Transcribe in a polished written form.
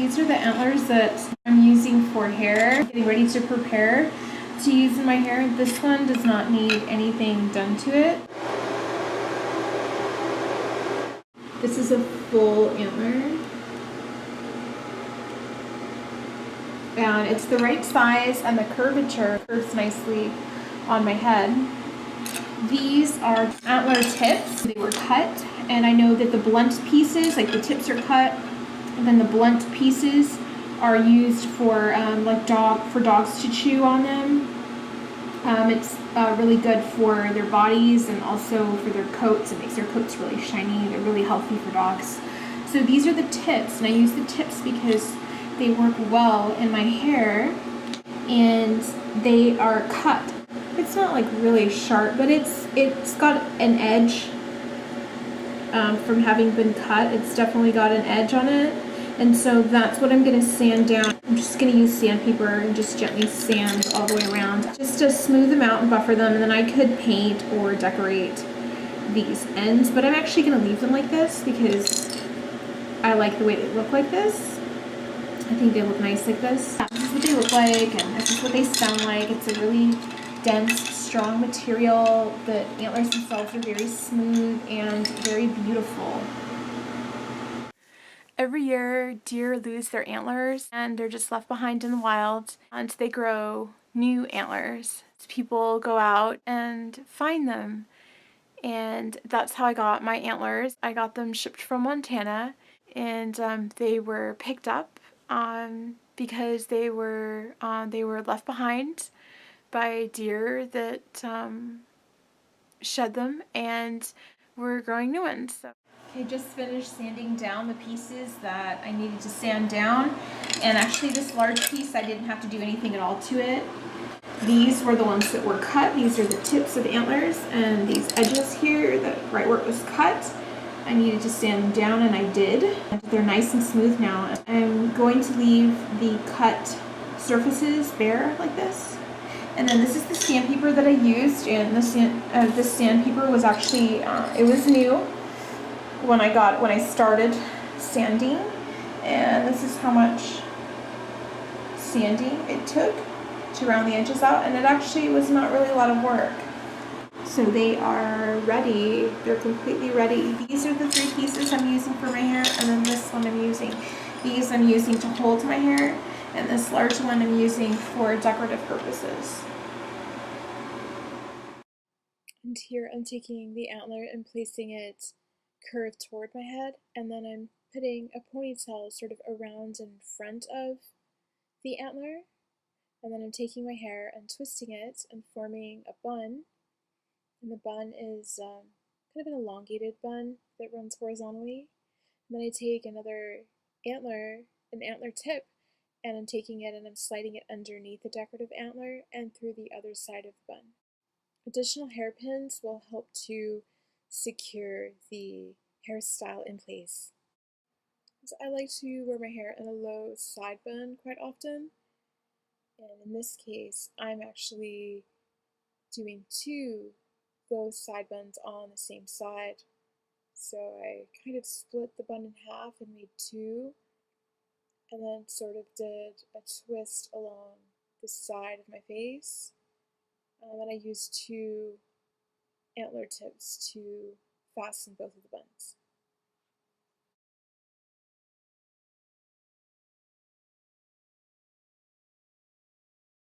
These are the antlers that I'm using for hair, getting ready to prepare to use in my hair. This one does not need anything done to it. This is a full antler. And it's the right size and the curvature curves nicely on my head. These are antler tips. They were cut, and I know that the blunt pieces, like the tips are cut, and then the blunt pieces are used for for dogs to chew on them. It's really good for their bodies and also for their coats. It makes their coats really shiny. They're really healthy for dogs. So these are the tips, and I use the tips because they work well in my hair, and they are cut. It's not like really sharp, but it's got an edge from having been cut. It's definitely got an edge on it, and so that's what I'm going to sand down. I'm just going to use sandpaper and just gently sand all the way around just to smooth them out and buffer them, and then I could paint or decorate these ends, but I'm actually going to leave them like this because I like the way they look like this. I think they look nice like this. This is what they look like, and this is what they sound like. It's a really dense, strong material. The antlers themselves are very smooth and very beautiful. Every year, deer lose their antlers, and they're just left behind in the wild, and they grow new antlers. So people go out and find them, and that's how I got my antlers. I got them shipped from Montana, and they were picked up because they were left behind by deer that shed them, and we're growing new ones. So. Okay, just finished sanding down the pieces that I needed to sand down, and actually this large piece I didn't have to do anything at all to it. These were the ones that were cut. These are the tips of the antlers, and these edges here, right where it was cut, I needed to sand them down, and I did. They're nice and smooth now. I'm going to leave the cut surfaces bare like this. And then this is the sandpaper that I used, and this sandpaper was actually, it was new when I started sanding, and this is how much sanding it took to round the edges out, and it actually was not really a lot of work. So they are ready. They're completely ready. These are the 3 pieces I'm using for my hair, and then this one I'm using. These I'm using to hold my hair, and this large one I'm using for decorative purposes. And here I'm taking the antler and placing it curved toward my head, and then I'm putting a ponytail sort of around in front of the antler, and then I'm taking my hair and twisting it and forming a bun. And the bun is kind of an elongated bun that runs horizontally. And then I take another antler, an antler tip, and I'm taking it and I'm sliding it underneath the decorative antler and through the other side of the bun. Additional hairpins will help to secure the hairstyle in place. So I like to wear my hair in a low side bun quite often. And in this case, I'm actually doing 2 low side buns on the same side. So I kind of split the bun in half and made 2, and then sort of did a twist along the side of my face. And then I used 2 antler tips to fasten both of the buns.